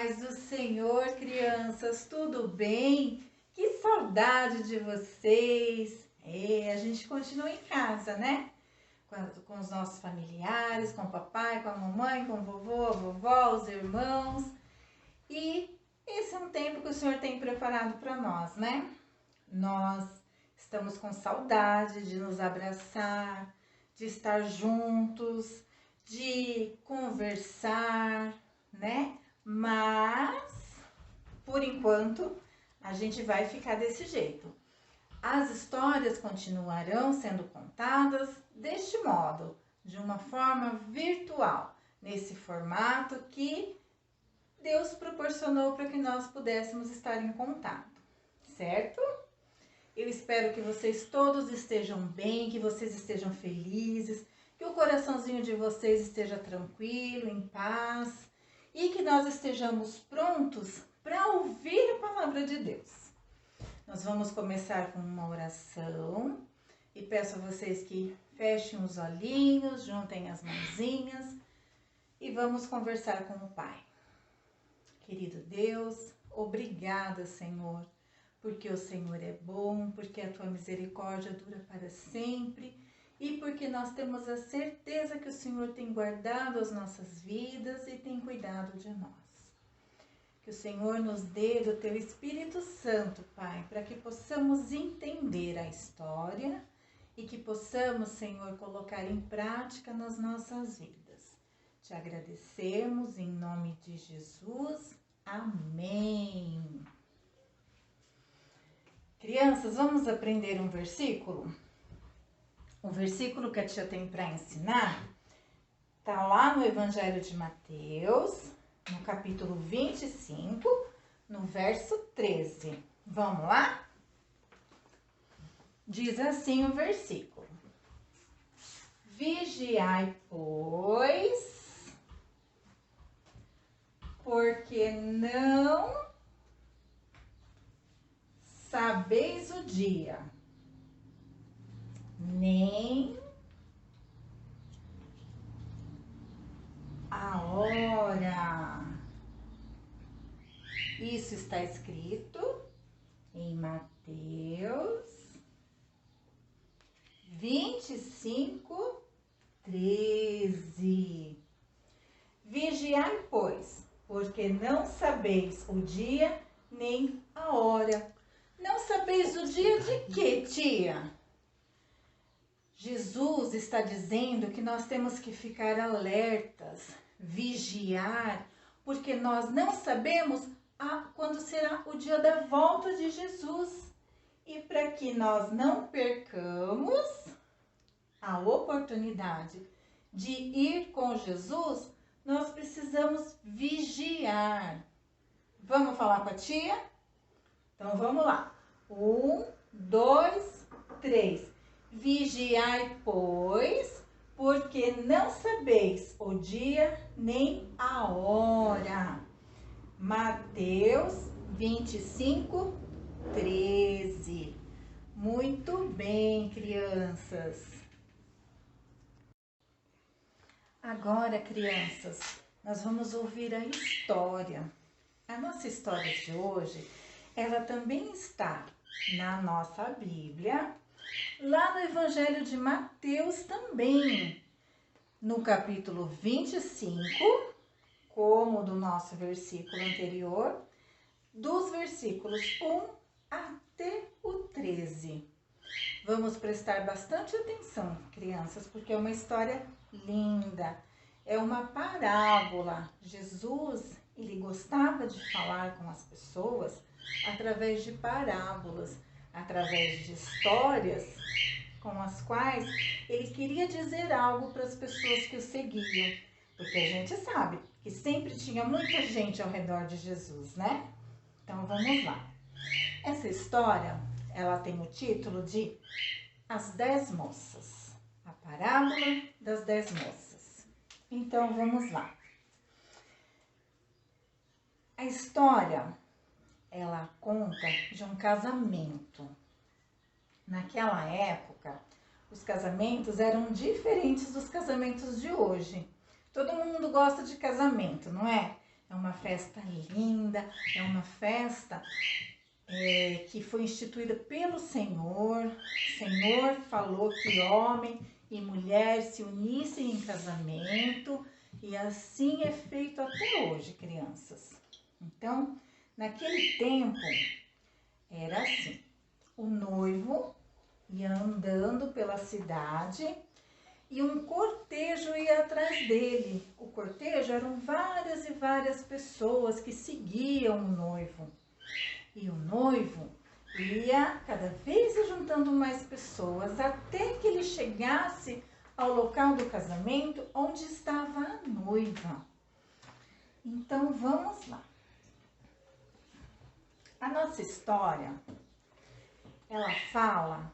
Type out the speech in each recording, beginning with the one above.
paz do Senhor, crianças, tudo bem? Que saudade de vocês! A gente continua em casa, né? Com os nossos familiares, com o papai, com a mamãe, com o vovô, a vovó, os irmãos. E esse é um tempo que o Senhor tem preparado para nós, né? Nós estamos com saudade de nos abraçar, de estar juntos, de conversar, né? Mas, por enquanto, a gente vai ficar desse jeito. As histórias continuarão sendo contadas deste modo, de uma forma virtual, nesse formato que Deus proporcionou para que nós pudéssemos estar em contato, certo? Eu espero que vocês todos estejam bem, que vocês estejam felizes, que o coraçãozinho de vocês esteja tranquilo, em paz e que nós estejamos prontos para ouvir a palavra de Deus. Nós vamos começar com uma oração e peço a vocês que fechem os olhinhos, juntem as mãozinhas e vamos conversar com o Pai. Querido Deus, obrigada, Senhor, porque o Senhor é bom, porque a tua misericórdia dura para sempre e porque nós temos a certeza que o Senhor tem guardado as nossas vidas e tem cuidado de nós. Que o Senhor nos dê do teu Espírito Santo, Pai, para que possamos entender a história e que possamos, Senhor, colocar em prática nas nossas vidas. Te agradecemos em nome de Jesus. Amém. Crianças, vamos aprender um versículo? O versículo que a tia tem para ensinar está lá no Evangelho de Mateus, no capítulo 25, no verso 13. Vamos lá? Diz assim o versículo: Vigiai, pois, porque não sabeis o dia, nem a hora. Isso está escrito em Mateus 25, 13. Vigiai, pois, porque não sabeis o dia nem a hora. Não sabeis o dia de quê, tia? Jesus está dizendo que nós temos que ficar alertas, vigiar, porque nós não sabemos quando será o dia da volta de Jesus. E para que nós não percamos a oportunidade de ir com Jesus, nós precisamos vigiar. Vamos falar com a tia? Então vamos lá. 1, 2, 3. Vigiai, pois, porque não sabeis o dia nem a hora. Mateus 25, 13. Muito bem, crianças. Agora, crianças, nós vamos ouvir a história. A nossa história de hoje, ela também está na nossa Bíblia, lá no Evangelho de Mateus também, no capítulo 25, como do nosso versículo anterior, dos versículos 1 até o 13. Vamos prestar bastante atenção, crianças, porque é uma história linda. É uma parábola. Jesus, ele gostava de falar com as pessoas através de parábolas, através de histórias com as quais ele queria dizer algo para as pessoas que o seguiam. Porque a gente sabe que sempre tinha muita gente ao redor de Jesus, né? Então vamos lá. Essa história, ela tem o título de As 10 Moças. A parábola das 10 moças. Então vamos lá. A história, ela conta de um casamento. Naquela época, os casamentos eram diferentes dos casamentos de hoje. Todo mundo gosta de casamento, não é? É É uma festa linda, é uma festa que foi instituída pelo Senhor. O Senhor falou que homem e mulher se unissem em casamento e assim é feito até hoje, crianças. Então, naquele tempo, era assim, o noivo ia andando pela cidade e um cortejo ia atrás dele. O cortejo eram várias e várias pessoas que seguiam o noivo. E o noivo ia cada vez juntando mais pessoas até que ele chegasse ao local do casamento onde estava a noiva. Então vamos lá. A nossa história, ela fala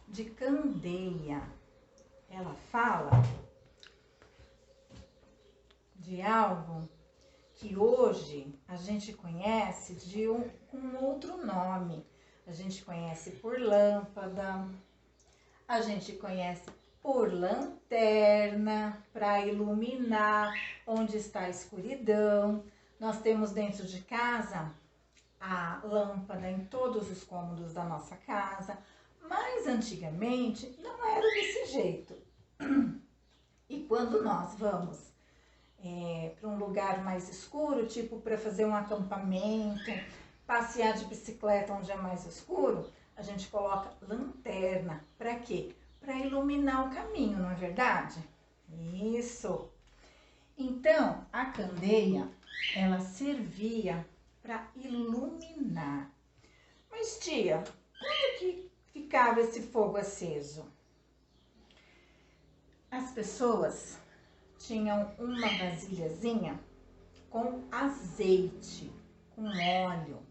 de Candeia. Ela fala de algo que hoje a gente conhece de um outro nome. A gente conhece por lâmpada, a gente conhece por lanterna, para iluminar onde está a escuridão. Nós temos dentro de casa a lâmpada em todos os cômodos da nossa casa, mas antigamente não era desse jeito. E quando nós vamos para um lugar mais escuro, tipo para fazer um acampamento, passear de bicicleta onde é mais escuro, a gente coloca lanterna. Para quê? Para iluminar o caminho, não é verdade? Isso! Então, a candeia, ela servia para iluminar. Mas, tia, onde que ficava esse fogo aceso? As pessoas tinham uma vasilhazinha com azeite, com óleo.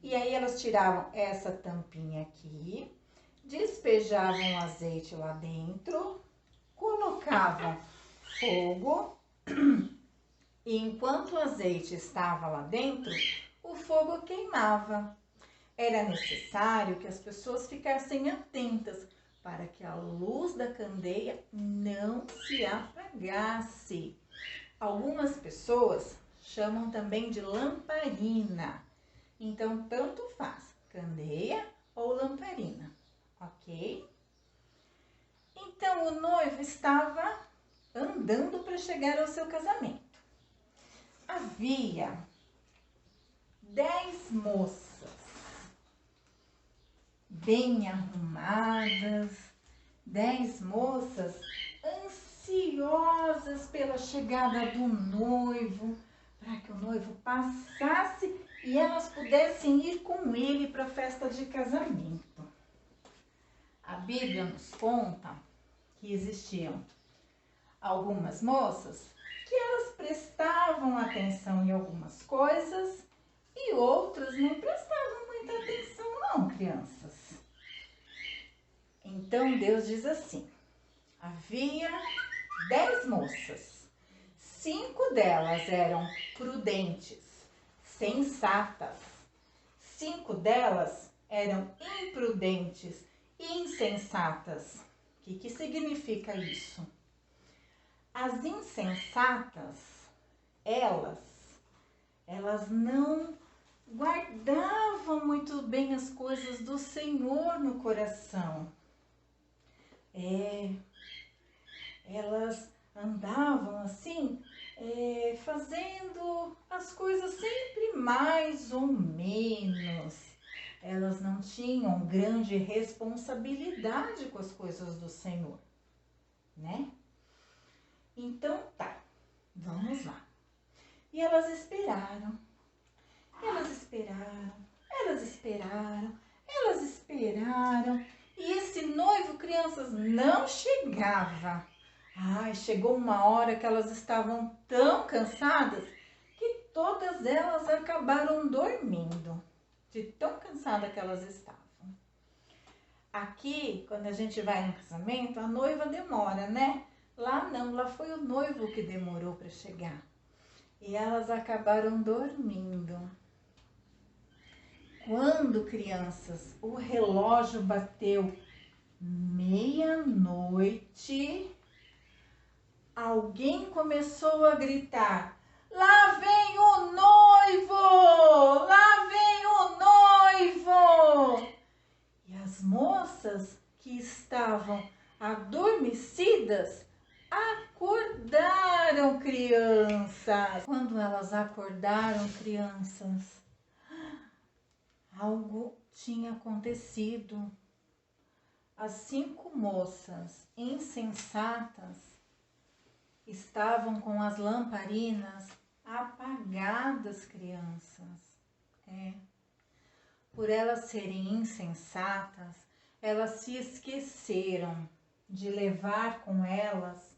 E aí elas tiravam essa tampinha aqui, despejavam o azeite lá dentro, colocavam fogo e enquanto o azeite estava lá dentro, o fogo queimava. Era necessário que as pessoas ficassem atentas para que a luz da candeia não se apagasse. Algumas pessoas chamam também de lamparina. Então, tanto faz, candeia ou lamparina, ok? Então, o noivo estava andando para chegar ao seu casamento. Havia 10 moças bem arrumadas, 10 moças ansiosas pela chegada do noivo, para que o noivo passasse e elas pudessem ir com ele para a festa de casamento. A Bíblia nos conta que existiam algumas moças que elas prestavam atenção em algumas coisas e outras não prestavam muita atenção não, crianças. Então Deus diz assim, havia 10 moças, 5 delas eram prudentes, sensatas, 5 delas eram imprudentes, insensatas. O que significa isso? As insensatas, elas não guardavam muito bem as coisas do Senhor no coração. Elas andavam assim, fazendo as coisas sempre mais ou menos. Elas não tinham grande responsabilidade com as coisas do Senhor, né? Então tá, vamos lá. E elas esperaram, elas esperaram, elas esperaram, elas esperaram. E esse noivo, crianças, não chegava. Ai, chegou uma hora que elas estavam tão cansadas que todas elas acabaram dormindo, de tão cansada que elas estavam. Aqui, quando a gente vai no casamento, a noiva demora, né? Lá não, lá foi o noivo que demorou para chegar. E elas acabaram dormindo. Quando, crianças, o relógio bateu meia-noite, alguém começou a gritar: lá vem o noivo! Lá vem o noivo! E as moças que estavam adormecidas acordaram, crianças. Quando elas acordaram, crianças, algo tinha acontecido. As 5 moças insensatas estavam com as lamparinas apagadas, crianças. Por elas serem insensatas, elas se esqueceram de levar com elas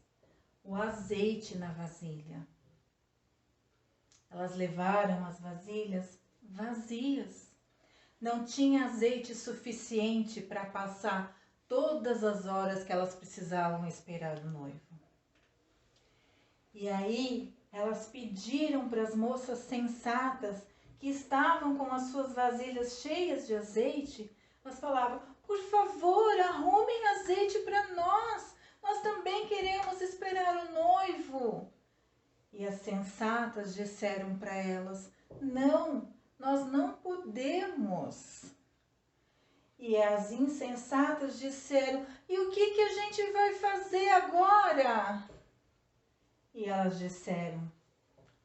o azeite na vasilha. Elas levaram as vasilhas vazias. Não tinha azeite suficiente para passar todas as horas que elas precisavam esperar o noivo. E aí elas pediram para as moças sensatas que estavam com as suas vasilhas cheias de azeite, elas falavam: por favor, arrumem azeite para nós também queremos esperar o noivo. E as sensatas disseram para elas: não, nós não podemos. E as insensatas disseram: e o que a gente vai fazer agora? E elas disseram: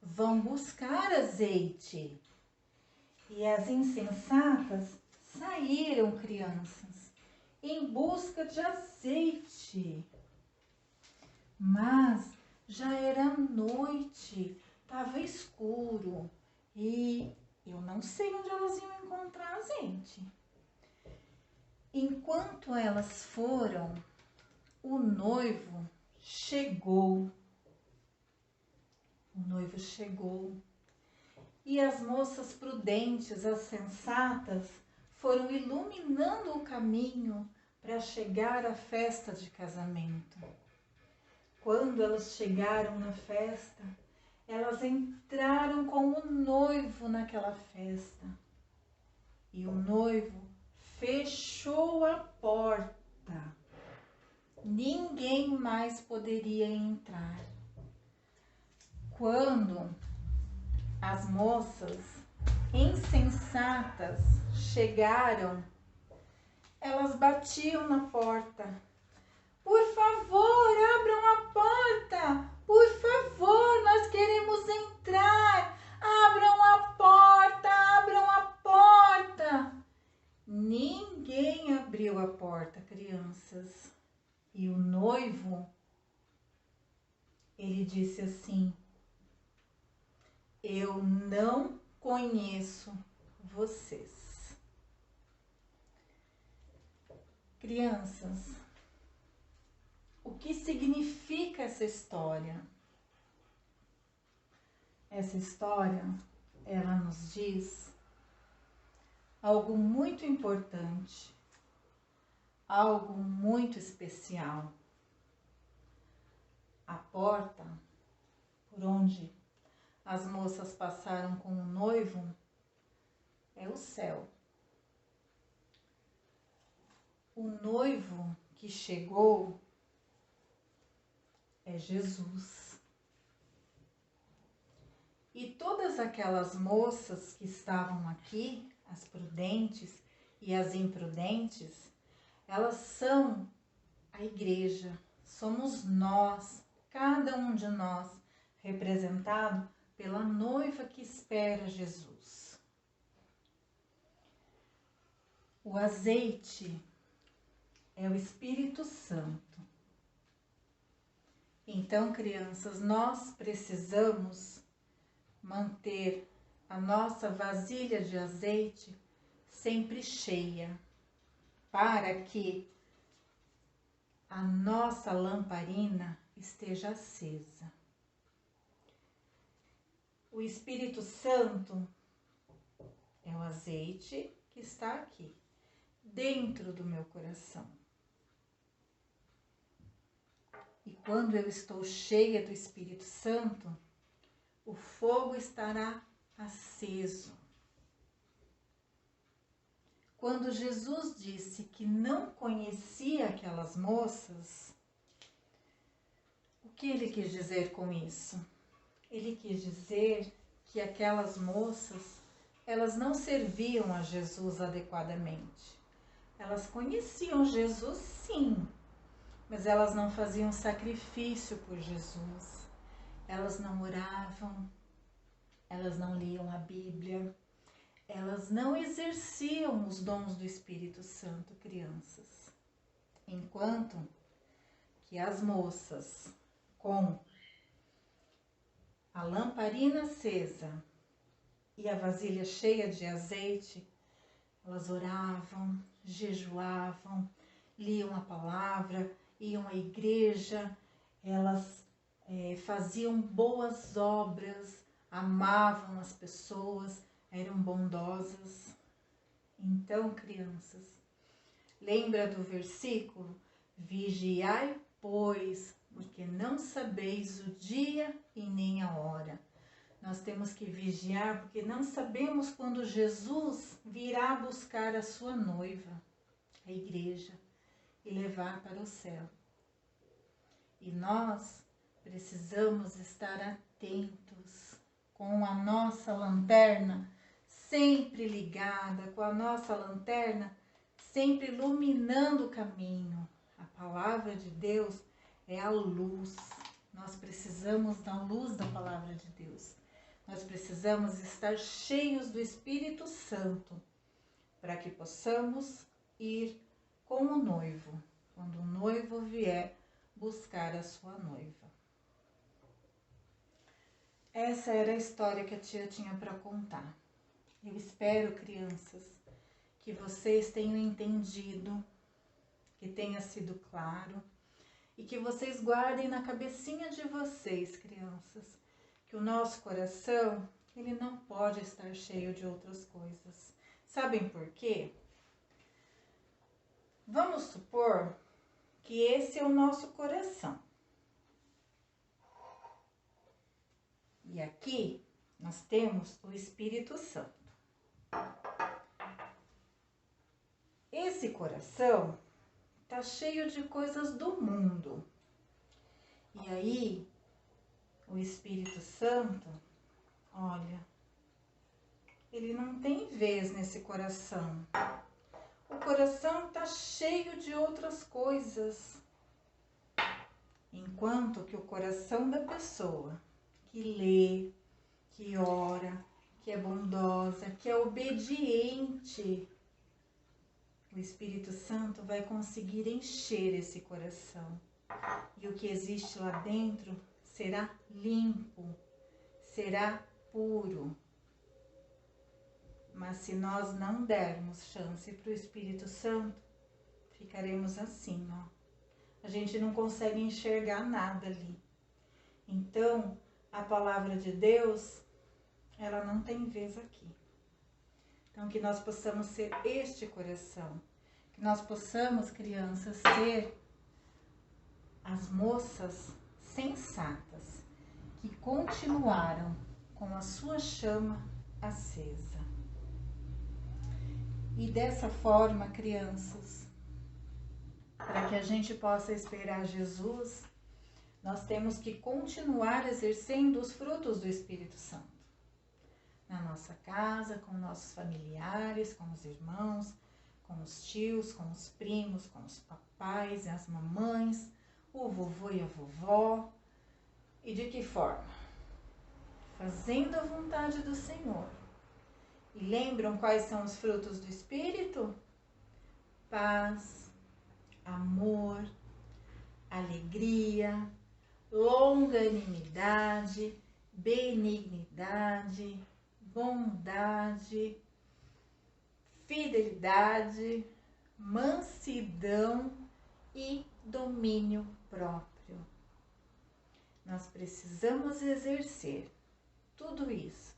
vão buscar azeite. E as insensatas saíram, crianças, em busca de azeite. Mas já era noite, estava escuro e eu não sei onde elas iam encontrar azeite. Enquanto elas foram, o noivo chegou. O noivo chegou. E as moças prudentes, as sensatas, foram iluminando o caminho para chegar à festa de casamento. Quando elas chegaram na festa, elas entraram com o noivo naquela festa. E o noivo fechou a porta. Ninguém mais poderia entrar. Quando as moças insensatas chegaram, elas batiam na porta. Por favor, abram a porta! Por favor, nós queremos entrar! Abram a porta! Abram a porta! Ninguém abriu a porta, crianças. E o noivo, ele disse assim: eu não conheço vocês. Crianças, o que significa essa história? Essa história, ela nos diz algo muito importante, algo muito especial. A porta por onde as moças passaram com o noivo é o céu. O noivo que chegou é Jesus. E todas aquelas moças que estavam aqui, as prudentes e as imprudentes, elas são a igreja, somos nós, cada um de nós, representado pela noiva que espera Jesus. O azeite é o Espírito Santo. Então, crianças, nós precisamos manter a nossa vasilha de azeite sempre cheia, para que a nossa lamparina esteja acesa. O Espírito Santo é o azeite que está aqui, dentro do meu coração. E quando eu estou cheia do Espírito Santo, o fogo estará aceso. Quando Jesus disse que não conhecia aquelas moças, o que ele quis dizer com isso? ele quis dizer que aquelas moças, elas não serviam a Jesus adequadamente. Elas conheciam Jesus, sim, mas elas não faziam sacrifício por Jesus. Elas não oravam, elas não liam a Bíblia, elas não exerciam os dons do Espírito Santo, crianças. Enquanto que as moças com a lamparina acesa e a vasilha cheia de azeite, elas oravam, jejuavam, liam a palavra, iam à igreja, elas faziam boas obras, amavam as pessoas, eram bondosas. Então, crianças, lembra do versículo? Vigiai, pois, porque não sabeis o dia e nem a hora. Nós temos que vigiar porque não sabemos quando Jesus virá buscar a sua noiva, a igreja, e levar para o céu. E nós precisamos estar atentos, com a nossa lanterna sempre ligada, com a nossa lanterna sempre iluminando o caminho. A palavra de Deus é a luz. Nós precisamos da luz da palavra de Deus. Nós precisamos estar cheios do Espírito Santo para que possamos ir com o noivo, quando o noivo vier buscar a sua noiva. Essa era a história que a tia tinha para contar. Eu espero, crianças, que vocês tenham entendido, que tenha sido claro e que vocês guardem na cabecinha de vocês, crianças, que o nosso coração, ele não pode estar cheio de outras coisas. Sabem por quê? Vamos supor que esse é o nosso coração. E aqui nós temos o Espírito Santo. Esse coração está cheio de coisas do mundo. E aí, o Espírito Santo, olha, ele não tem vez nesse coração. O coração está cheio de outras coisas. Enquanto que o coração da pessoa que lê, que ora, que é bondosa, que é obediente, o Espírito Santo vai conseguir encher esse coração. E o que existe lá dentro será limpo, será puro. Mas se nós não dermos chance para o Espírito Santo, ficaremos assim, ó. A gente não consegue enxergar nada ali. Então, a palavra de Deus, ela não tem vez aqui. Então, que nós possamos ser este coração. Que nós possamos, crianças, ser as moças sensatas que continuaram com a sua chama acesa. E dessa forma, crianças, para que a gente possa esperar Jesus, nós temos que continuar exercendo os frutos do Espírito Santo. Na nossa casa, com nossos familiares, com os irmãos, com os tios, com os primos, com os papais e as mamães, o vovô e a vovó. E de que forma? Fazendo a vontade do Senhor. E lembram quais são os frutos do Espírito? Paz, amor, alegria, longanimidade, benignidade, bondade, fidelidade, mansidão e domínio próprio. Nós precisamos exercer tudo isso,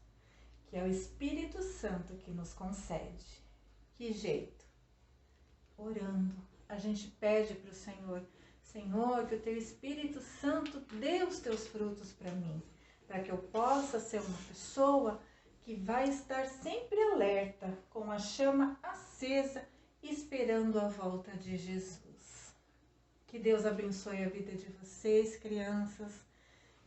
que é o Espírito Santo que nos concede. Que jeito? Orando. A gente pede para o Senhor, Senhor, que o Teu Espírito Santo dê os Teus frutos para mim, para que eu possa ser uma pessoa que vai estar sempre alerta, com a chama acesa, esperando a volta de Jesus. Que Deus abençoe a vida de vocês, crianças.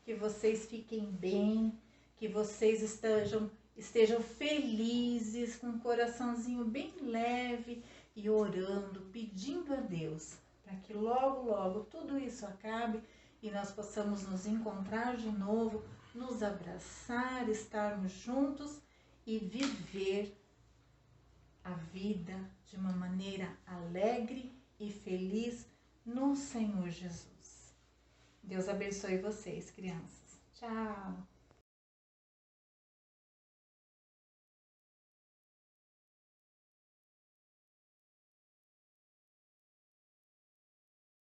que vocês fiquem bem, que vocês estejam felizes, com um coraçãozinho bem leve e orando, pedindo a Deus para que logo, logo tudo isso acabe e nós possamos nos encontrar de novo, nos abraçar, estarmos juntos e viver a vida de uma maneira alegre e feliz no Senhor Jesus. Deus abençoe vocês, crianças. Tchau!